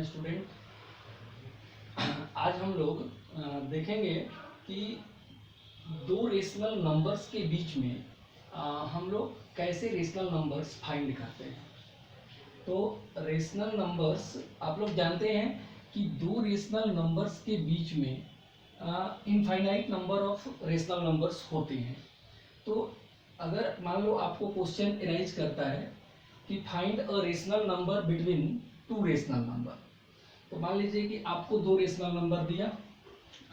Student, आज हम लोग देखेंगे कि दो रेशनल नंबर्स के बीच में हम लोग कैसे रेशनल नंबर्स फाइंड करते हैं। तो रेशनल नंबर्स आप लोग जानते हैं कि दो रेशनल नंबर्स के बीच में infinite number of rational numbers होते हैं। तो अगर मान लो आपको क्वेश्चन एराइज करता है कि find a rational number between two rational number, तो मान लीजिए कि आपको दो रेशनल नंबर दिया,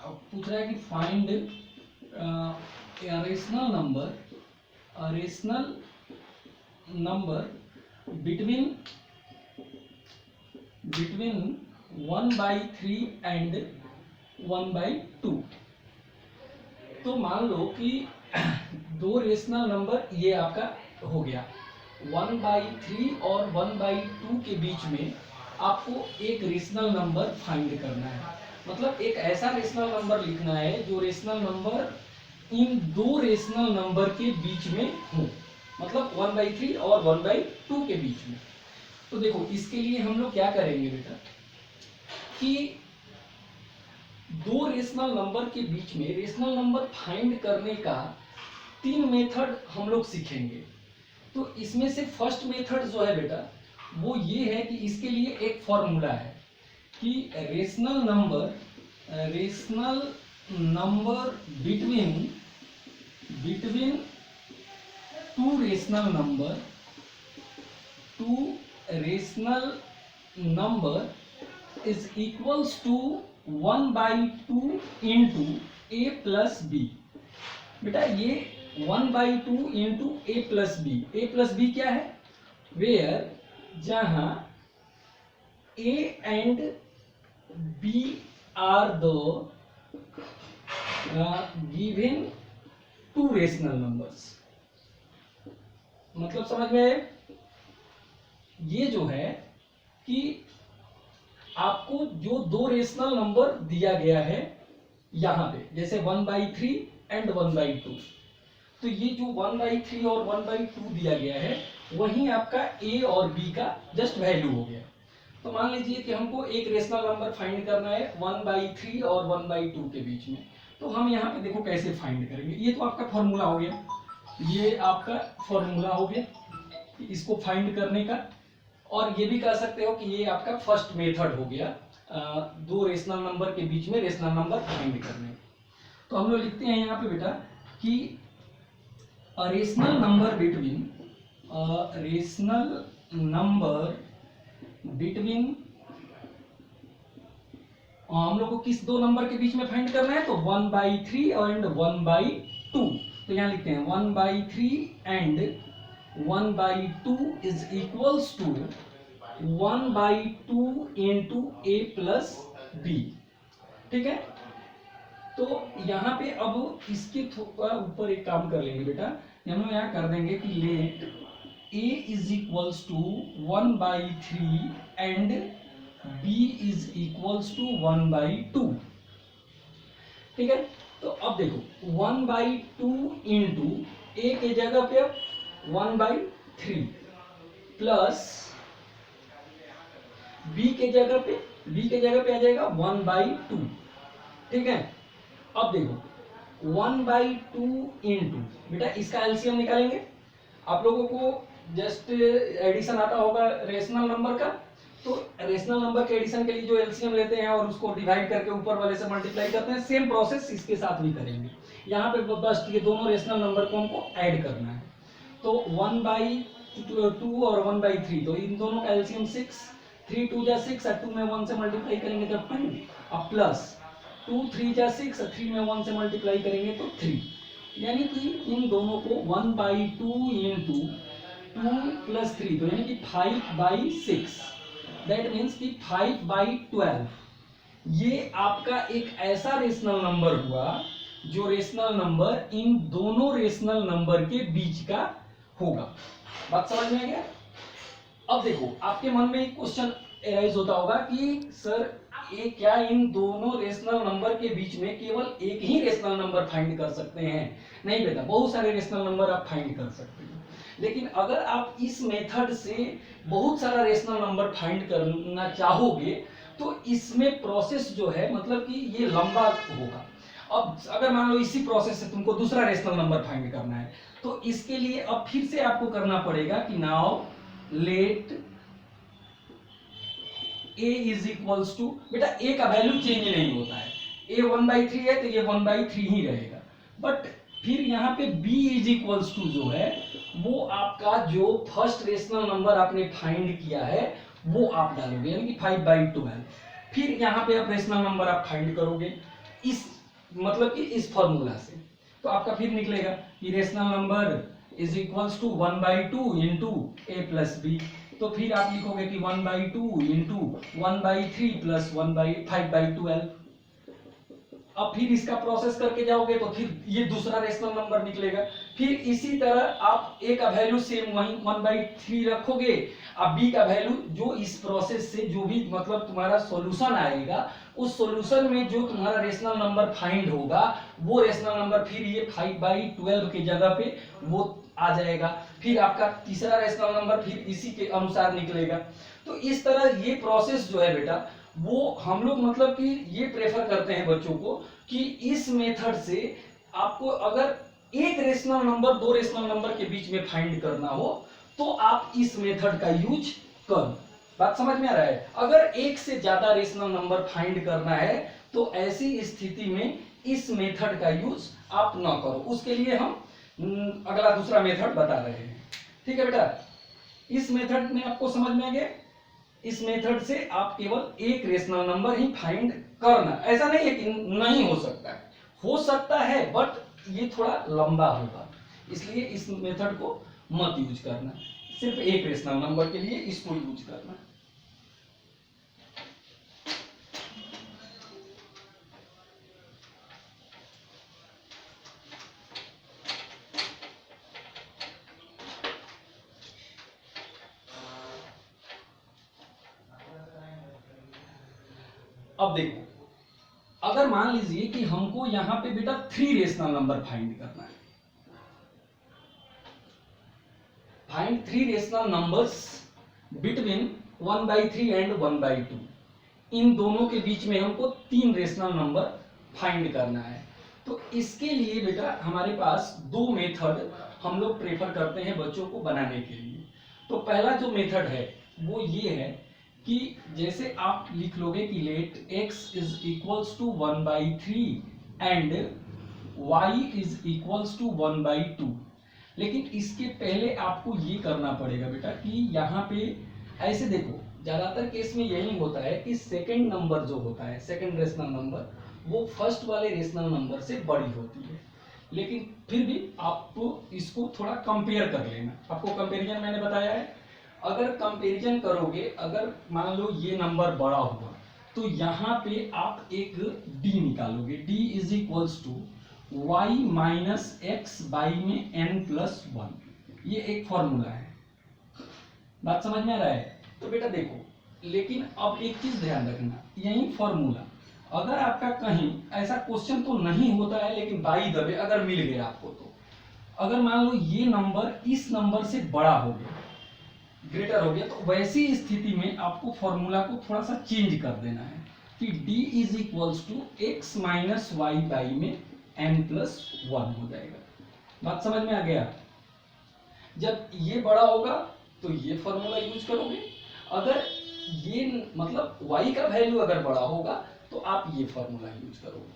अब पूछ रहा है कि find rational number between 1/3 and 1/2। तो मान लो कि दो रेशनल नंबर ये आपका हो गया, 1/3 और 1/2 के बीच में आपको एक रेशनल नंबर फाइंड करना है। मतलब एक ऐसा रेशनल नंबर लिखना है जो रेशनल नंबर इन दो रेशनल नंबर के बीच में हो, मतलब 1/3 और 1/2 के बीच में। तो देखो इसके लिए हम लोग क्या करेंगे बेटा कि दो रेशनल नंबर के बीच में रेशनल नंबर फाइंड करने का 3 मेथड हम लोग सीखेंगे। तो इसमें से फर्स्ट मेथड जो है बेटा वो ये है कि इसके लिए एक फॉर्मूला है कि rational number between two rational number is equals to 1/2 into a plus B. बेटा ये 1/2 इंटू a प्लस बी क्या है? वेयर जहां a and b are the given two rational numbers. मतलब समझ में आए? ये जो है कि आपको जो दो रेशनल नंबर दिया गया है यहां पे, जैसे 1/3 एंड 1/2, तो ये जो 1/3 और 1/2 दिया गया है वही आपका a और b का जस्ट वैल्यू हो गया। तो मान लीजिए कि हमको एक रेशनल नंबर फाइंड करना है 1/3 और 1/2 के बीच में। तो हम यहाँ पे देखो कैसे फाइंड करेंगे। ये तो आपका फॉर्मूला हो गया, ये आपका फॉर्मूला हो गया इसको फाइंड करने का। और ये भी कह सकते हो कि ये आपका फर्स्ट मेथड हो गया दो रेशनल नंबर के बीच में रेशनल नंबर फाइंड करने। तो हम लोग लिखते हैं यहाँ पे बेटा कि रेशनल नंबर बिटवीन हम लोग को किस दो नंबर के बीच में फाइंड करना है? तो 1/3 एंड 1/2। तो यहाँ लिखते हैं 1/3 and 1/2 is equals to 1/2 into a plus B. ठीक है, तो यहाँ पे अब इसके थोड़ा ऊपर एक काम कर लेंगे बेटा, हम लोग यहाँ कर देंगे कि let a is equals to 1/3 and b is equals to 1/2। ठीक है, तो अब देखो 1/2 इंटू a के जगह पे 1/3 प्लस b के जगह पे आ जाएगा 1/2। ठीक है, अब देखो 1/2 इंटू, बेटा इसका एलसीएम निकालेंगे। आप लोगों को जस्ट एडिशन आता होगा रेशनल नंबर का, तो रेशनल नंबर के एडिशन के लिए जो एलसीएम लेते हैं और उसको डिवाइड करके ऊपर वाले से मल्टीप्लाई करते हैं, सेम प्रोसेस इसके साथ भी करेंगे। यहाँ पे बस ये दोनों रेशनल नंबर को हमको ऐड करना है। तो 1/2 और 1/3, तो इन दोनों का एलसीएम 6, 3 2 जा 6 और 2 में 1 से मल्टीप्लाई करेंगे तो 2, अब प्लस 2 3 जा 6 और 3 में 1 से मल्टीप्लाई करेंगे तो 3। यानी कि इन दोनों को 1/2 इंटू 2 प्लस 3, तो यानी कि 5/6, दैट मीन्स कि 5/12। ये आपका एक ऐसा रेशनल नंबर हुआ जो रेशनल नंबर इन दोनों रेशनल नंबर के बीच का होगा। बात समझ में आ गया? अब देखो आपके मन में एक क्वेश्चन एराइज होता होगा कि सर ये क्या इन दोनों रेशनल नंबर के बीच में केवल एक ही रेशनल नंबर फाइंड कर सकते हैं? नहीं बेटा, बहुत सारे रेशनल नंबर आप फाइंड कर सकते हैं। लेकिन अगर आप इस मेथड से बहुत सारा रेशनल नंबर फाइंड करना चाहोगे तो इसमें प्रोसेस जो है मतलब कि ये लंबा होगा। अब अगर मान लो इसी प्रोसेस से तुमको दूसरा रेशनल नंबर फाइंड करना है, तो इसके लिए अब फिर से आपको करना पड़ेगा कि now let a is equals to, बेटा a का वैल्यू चेंज नहीं होता है, a 1/3 है तो ये 1/3 ही रहेगा, बट फिर यहाँ पे b इज इक्वल्स टू जो है वो आपका जो फर्स्ट रेशनल नंबर आपने फाइंड किया है वो आप डालोगे, यानी कि 5/12। फिर यहाँ पे आप रेशनल नंबर आप फाइंड करोगे इस मतलब कि इस फॉर्मूला से, तो आपका फिर निकलेगा कि rational number is equals to 1/2 into A plus B. तो फिर आप लिखोगे कि 1/2 इंटू 1/3 प्लस 5/12। अब फिर इसका प्रोसेस करके जाओगे तो फिर ये दूसरा रेशनल नंबर निकलेगा। फिर इसी तरह आप a का वैल्यू सेम वही 1/3 रखोगे, अब b का वैल्यू जो इस प्रोसेस से जो भी मतलब तुम्हारा सॉल्यूशन आएगा उस सॉल्यूशन में जो तुम्हारा रेशनल नंबर फाइंड होगा वो रेशनल नंबर फिर ये 5/12 के जगह पे वो आ जाएगा। फिर आपका तीसरा रेशनल नंबर फिर इसी के अनुसार निकलेगा। तो इस तरह ये प्रोसेस जो है बेटा वो हम लोग मतलब कि ये प्रेफर करते हैं बच्चों को कि इस मेथड से आपको अगर एक रेशनल नंबर दो रेशनल नंबर के बीच में फाइंड करना हो तो आप इस मेथड का यूज करो। बात समझ में आ रहा है? अगर एक से ज्यादा रेशनल नंबर फाइंड करना है तो ऐसी स्थिति में इस मेथड का यूज आप ना करो, उसके लिए हम अगला दूसरा मेथड बता रहे हैं। ठीक है बेटा, इस मेथड में आपको समझ में आ गया? इस मेथड से आप केवल एक रेशनल नंबर ही फाइंड करना, ऐसा नहीं है कि नहीं हो सकता है बट ये थोड़ा लंबा होगा, इसलिए इस मेथड को मत यूज करना, सिर्फ एक रेशनल नंबर के लिए इसको यूज करना। अब देखो, अगर मान लीजिए कि हमको यहां पे बेटा 3 रेशनल नंबर फाइंड करना है, find 3 rational numbers between 1/3 and 1/2, इन दोनों के बीच में हमको 3 रेशनल नंबर फाइंड करना है। तो इसके लिए बेटा हमारे पास दो मेथड हम लोग प्रेफर करते हैं बच्चों को बनाने के लिए। तो पहला जो मेथड है वो ये है कि जैसे आप लिख लोगे कि let x is equals to 1/3 and y is equals to 1/2, लेकिन इसके पहले आपको ये करना पड़ेगा बेटा कि यहाँ पे ऐसे देखो, ज्यादातर केस में यही होता है कि सेकंड नंबर जो होता है, सेकंड रेशनल नंबर, वो फर्स्ट वाले रेशनल नंबर से बड़ी होती है, लेकिन फिर भी आपको इसको थोड़ा कंपेयर कर लेना। आपको कंपेरिजन मैंने बताया है, अगर कंपेरिजन करोगे, अगर मान लो ये नंबर बड़ा हुआ तो यहाँ पे आप एक d निकालोगे, d is equals to y minus x by में n+1, ये एक फॉर्मूला है। बात समझ में आ रहा है? तो बेटा देखो, लेकिन अब एक चीज ध्यान रखना, यही फॉर्मूला अगर आपका कहीं ऐसा क्वेश्चन तो नहीं होता है लेकिन बाई द वे अगर मिल गया आपको, तो अगर मान लो ये नंबर इस नंबर से बड़ा हो गया, ग्रेटर हो गया, तो वैसी स्थिति में आपको फॉर्मूला को थोड़ा सा चेंज कर देना है कि d is equals to x minus y by में n+1 हो जाएगा। बात समझ में आ गया? जब ये बड़ा होगा तो ये फॉर्मूला यूज करोगे, अगर ये मतलब y का वैल्यू अगर बड़ा होगा तो आप ये फॉर्मूला यूज करोगे।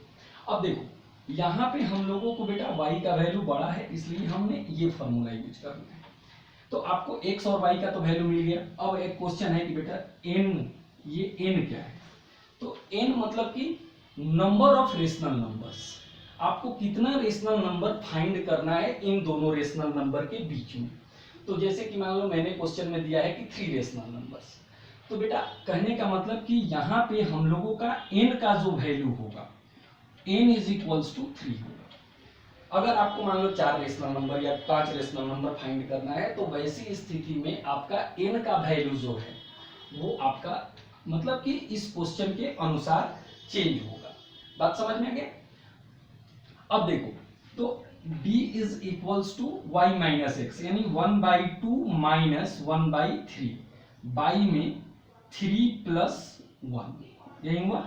अब देखो यहाँ पे हम लोगों को बेटा y का वैल्यू बड़ा है इसलिए हमने ये फॉर्मूला यूज करना है। तो आपको x और y का तो वैल्यू मिल गया। अब एक क्वेश्चन है कि बेटा n, ये n क्या है? तो n मतलब कि नंबर ऑफ रेशनल नंबर्स, आपको कितना रेशनल नंबर फाइंड करना है इन दोनों रेशनल नंबर के बीच में। तो जैसे कि मान लो मैंने क्वेश्चन में दिया है कि 3 रेशनल नंबर्स, तो बेटा कहने का मतलब कि यहाँ पे हम लोगों का n का जो वैल्यू होगा n इज इक्वल्स टू 3 होगा। अगर आपको मान लो 4 रेशनल नंबर या 5 रेशनल नंबर फाइंड करना है तो वैसी स्थिति में आपका n का वैल्यू जो है वो आपका मतलब कि इस क्वेश्चन के अनुसार चेंज होगा। बात समझ में आ गया? अब देखो, तो d is equals to y minus x, यानी 1/2 माइनस 1/3 बाई में 3 प्लस 1, यही हुआ।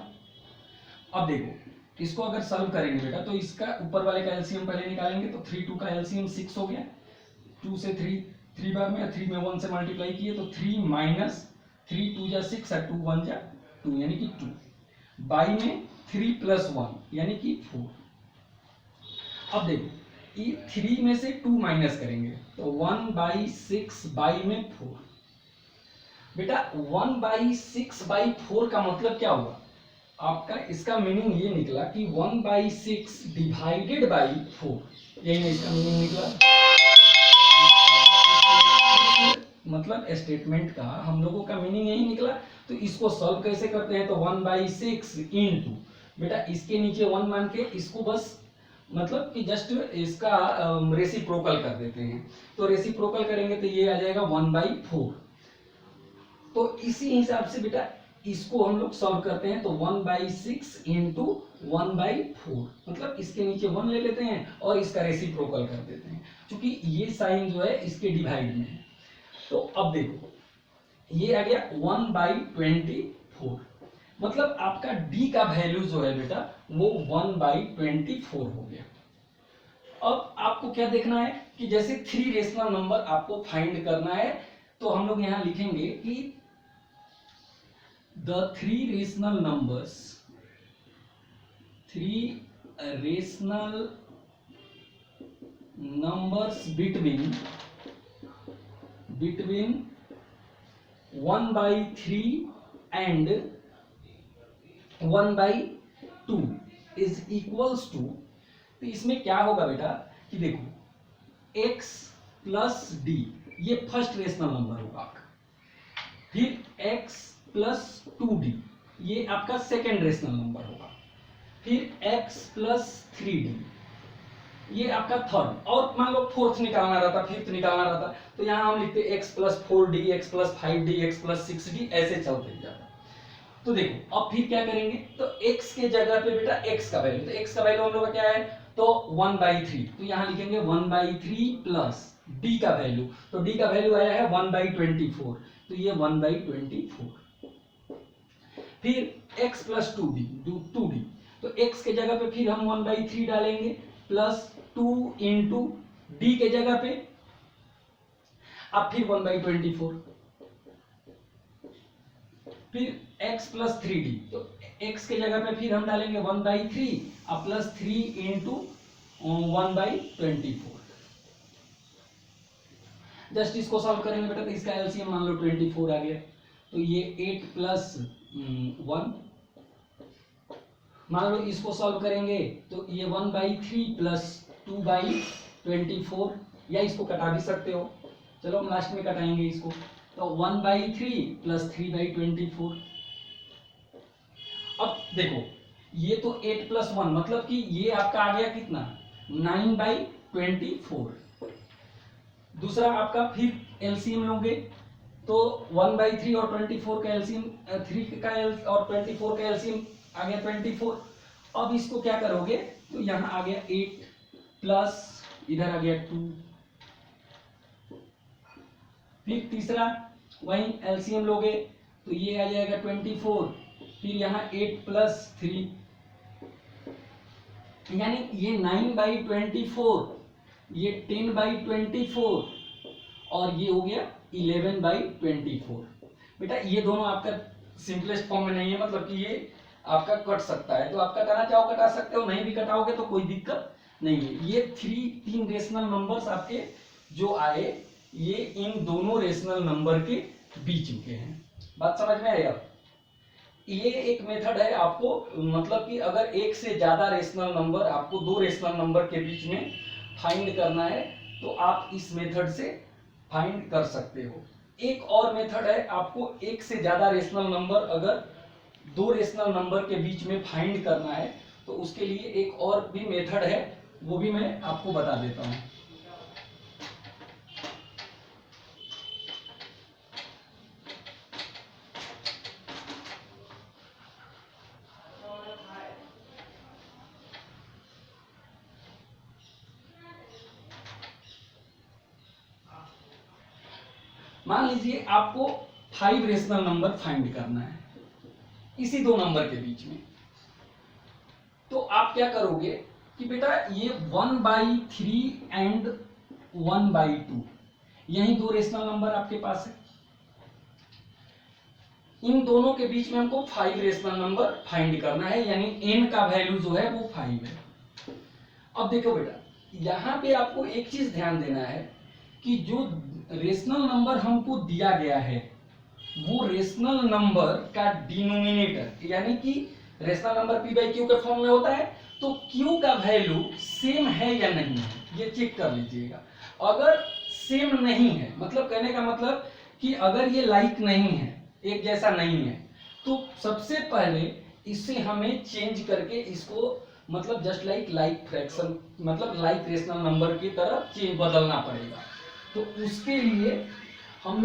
अब देखो इसको अगर सॉल्व करेंगे बेटा तो इसका ऊपर वाले का एलसीएम पहले निकालेंगे, तो 3 2 का एलसीएम 6 हो गया, 2 से 3 बार में, 3 में 1 से मल्टीप्लाई किए तो 3 माइनस 3 2 जा 6 और 2 1 जा 2 यानी कि 2, बाई में 3 प्लस 1 यानी कि 4। अब देखो ये 3 में से 2 माइनस करेंगे तो 1/6 बाई में 4। बेटा 1/6/4 का मतलब क्या हुआ आपका, इसका मीनिंग ये निकला कि 1/6 डिवाइडेड बाई 4, यही नहीं इसका मीनिंग निकला। मतलब स्टेटमेंट का हम लोगों का मीनिंग यही निकला। तो इसको सॉल्व कैसे करते हैं, तो 1/6 इंटू, बेटा इसके नीचे 1 मान के इसको बस मतलब कि जस्ट इसका रेसिप्रोकल कर देते हैं, तो रेसिप्रोकल करेंगे तो ये आ जाएगा 1/4। तो इसी हिसाब से बेटा इसको हम लोग सॉल्व करते हैं, तो 1/6 इंटू 1/4, मतलब इसके नीचे 1 ले लेते हैं और इसका रेसिप्रोकल कर देते हैं, क्योंकि ये साइन जो है इसके डिवाइड में है। तो अब देखो ये आ गया 1/24, मतलब आपका d का वैल्यू जो है बेटा वो 1/24 हो गया। अब आपको क्या देखना है कि जैसे 3 रेशनल नंबर आपको फाइंड करना है, तो हम लोग यहां लिखेंगे कि the 3 rational numbers between 1/3 and 1/2 is equals to, तो इसमें क्या होगा बेटा कि देखो x प्लस डी ये फर्स्ट रेशनल नंबर होगा आपका, फिर x प्लस 2d ये आपका सेकेंड रेशनल नंबर होगा, फिर x प्लस 3d ये आपका थर्ड, और मान लो फोर्थ निकालना रहता, फिफ्थ निकालना रहता, तो यहां हम लिखते x plus 4d, x plus 5d, x plus 6d, ऐसे चलते जाता। तो देखो अब फिर क्या करेंगे, तो x के जगह पे बेटा x का वैल्यू, तो x का वैल्यू हम लोग का क्या है, तो 1/3, तो यहां लिखेंगे 1/3 प्लस d का वैल्यू, तो d का वैल्यू आया है 1/24, तो ये 1/24। फिर x प्लस 2d, तो x के जगह पे फिर हम 1/3 डालेंगे प्लस 2 इंटू डी के जगह पे अब फिर 1/24, फिर x प्लस 3d, तो x के जगह पे फिर हम डालेंगे 1/3 और प्लस 3 इंटू 1/24। जस्ट इसको सॉल्व करेंगे बेटा, तो इसका एलसीएम मान लो 24 आ गया, तो ये 8 प्लस 1, मान लो इसको सॉल्व करेंगे तो ये 1/3 प्लस 2/24, या इसको कटा भी सकते हो, चलो हम लास्ट में कटाएंगे इसको, तो 1/3 प्लस 3/24। अब देखो ये तो 8 प्लस 1 मतलब कि ये आपका आ गया कितना 9/24। दूसरा आपका फिर एलसीएम लोगे तो 1/3 और 24 का एलसीएम, 3 का और 24 का एलसीएम आ गया 24। अब इसको क्या करोगे, तो यहां आ गया 8 प्लस इधर आ गया 2, फिर तीसरा वही एलसीएम लोगे तो ये आ जाएगा 24, फिर यहाँ 8 प्लस 3, यानी ये 9/24, ये 10/24 और ये हो गया 11/24। बेटा ये दोनों आपका सिंपलेस्ट फॉर्म में नहीं है, मतलब कि ये आपका कट सकता है, तो आप कटाना चाहो कटा सकते हो, नहीं भी कटाओगे तो कोई दिक्कत नहीं है। ये 3 रेशनल नंबर्स आपके जो आए ये इन दोनों रेशनल नंबर के बीच के हैं। बात समझ में आई? अब ये एक मेथड है आपको, मतलब कि अगर एक से ज्यादा रेशनल नंबर आपको दो रेशनल नंबर के बीच में फाइंड करना है तो आप इस मेथड से फाइंड कर सकते हो। एक और मेथड है, आपको एक से ज्यादा रेशनल नंबर अगर दो रेशनल नंबर के बीच में फाइंड करना है तो उसके लिए एक और भी मेथड है, वो भी मैं आपको बता देता हूं। मान लीजिए आपको 5 रेशनल नंबर फाइंड करना है, इसी दो नंबर के बीच में, तो आप क्या करोगे कि बेटा ये 1/3 एंड 1/2, यही दो रेशनल नंबर आपके पास है। इन दोनों के बीच में हमको 5 रेशनल नंबर फाइंड करना है, यानी n का वैल्यू जो है वो 5 है। अब देखो बेटा, यहां पे आपको एक चीज ध्यान देना है कि जो रेशनल नंबर हमको दिया गया है वो रेशनल नंबर का डिनोमिनेटर, यानी कि रेशनल नंबर p/q के फॉर्म में होता है, तो q का वैल्यू सेम है या नहीं है ये चेक कर लीजिएगा। अगर सेम नहीं है, मतलब कहने का मतलब कि अगर ये लाइक नहीं है, एक जैसा नहीं है, तो सबसे पहले इसे हमें चेंज करके इसको मतलब जस्ट लाइक फ्रैक्शन, मतलब लाइक रेशनल नंबर की तरह चेंज बदलना पड़ेगा। तो उसके लिए हम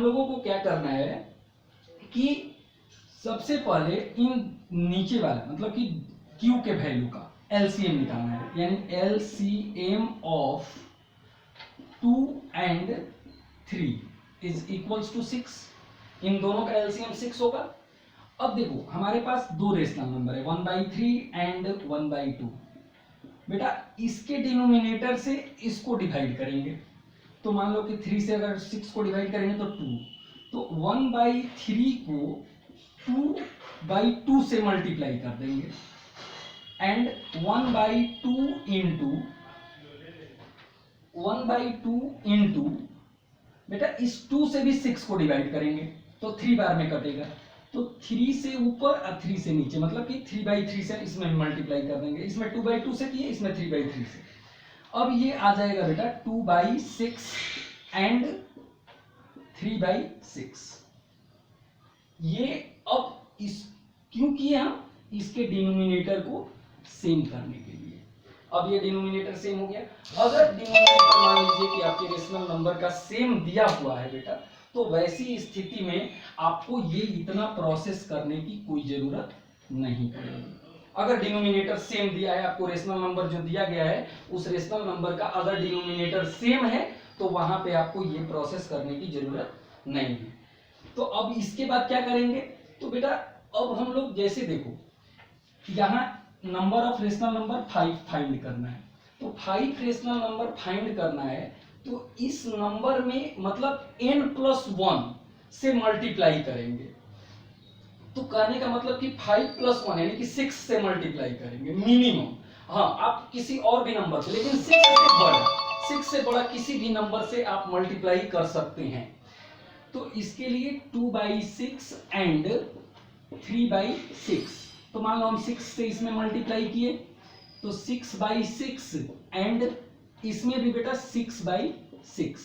लोगों को क्या करना है कि सबसे पहले इन नीचे वाला मतलब कि q के वैल्यू का एलसीएम निकालना है, यानी LCM of 2 and 3 is equals to 6। इन दोनों का एलसीएम 6 होगा। अब देखो हमारे पास दो रेशनल नंबर है 1/3 एंड 1/2। बेटा इसके डिनोमिनेटर से इसको डिवाइड करेंगे, तो मान लो कि 3 से अगर 6 को डिवाइड करेंगे तो 2, तो 1/3 को 2/2 से मल्टीप्लाई कर देंगे एंड 1/2 इंटू बेटा इस 2 से भी 6 को डिवाइड करेंगे तो 3 बार में कटेगा, तो 3 से ऊपर और 3 से नीचे, मतलब कि 3/3 से इसमें मल्टीप्लाई कर देंगे। इसमें 2/2 से किए, इसमें 3/3 से। अब ये आ जाएगा बेटा 2/6 एंड 3/6। ये अब इस क्यों किए हम, इसके डिनोमिनेटर को सेम करने के लिए। अब ये डिनोमिनेटर सेम हो गया। अगर डिनोमिनेटर मान लीजिए कि आपके रेशनल नंबर का सेम दिया हुआ है बेटा, तो वैसी स्थिति में आपको ये इतना प्रोसेस करने की कोई जरूरत नहीं पड़ेगी। अगर डिनोमिनेटर सेम दिया है, आपको रेशनल नंबर जो दिया गया है उस रेशनल नंबर का अगर डिनोमिनेटर सेम है तो वहां पे आपको ये प्रोसेस करने की जरूरत नहीं है। तो अब इसके बाद क्या करेंगे, तो बेटा अब हम लोग जैसे देखो यहाँ number of rational number 5 find करना है, तो 5 रेशनल नंबर फाइंड करना है, तो इस नंबर में मतलब n+1 से मल्टीप्लाई करेंगे। तो कहने का मतलब कि 5+1 यानी कि 6 से मल्टीप्लाई करेंगे मिनिमम। हाँ, आप किसी और भी नंबर से, लेकिन 6 से बड़ा किसी भी नंबर से आप मल्टीप्लाई कर सकते हैं। तो इसके लिए 2/6 एंड 3/6, तो मान लो हम 6 से इसमें मल्टीप्लाई किए तो 6/6 एंड इसमें भी बेटा 6/6,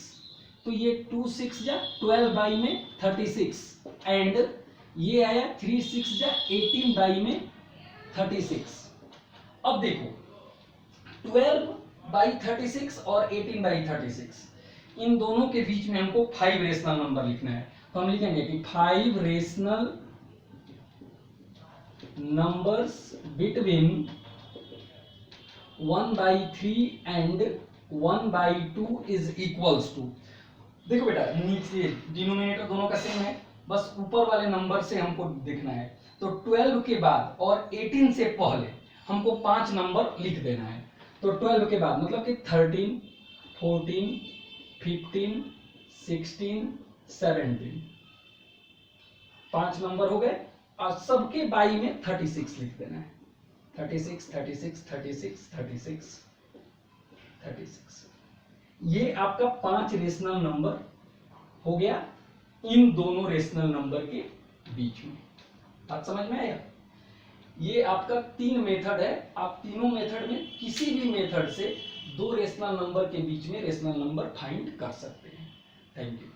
तो ये 2 6 जा 12 में 36 एंड ये आया 3 6 जा 18 में 36। अब देखो 12/36 और 18/36 इन दोनों के बीच में हमको 5 रेशनल नंबर लिखना है, तो हम लिखेंगे कि 5 rational numbers between 1/3 and 1/2 is equals to. देखो बेटा नीचे डिनोमिनेटर दोनों का सेम है, बस ऊपर वाले नंबर से हमको देखना है। तो 12 के बाद और 18 से पहले हमको 5 नंबर लिख देना है। तो 12 के बाद मतलब कि 13 14 15 16 17 5 नंबर हो गए और सबके बाई में 36 लिख देना है। 36 36 36 36 36 ये आपका 5 रेशनल नंबर हो गया इन दोनों रेशनल नंबर के बीच में। बात समझ में आया? ये आपका 3 मेथड है, आप तीनों मेथड में किसी भी मेथड से दो रेशनल नंबर के बीच में रेशनल नंबर फाइंड कर सकते हैं। Thank you.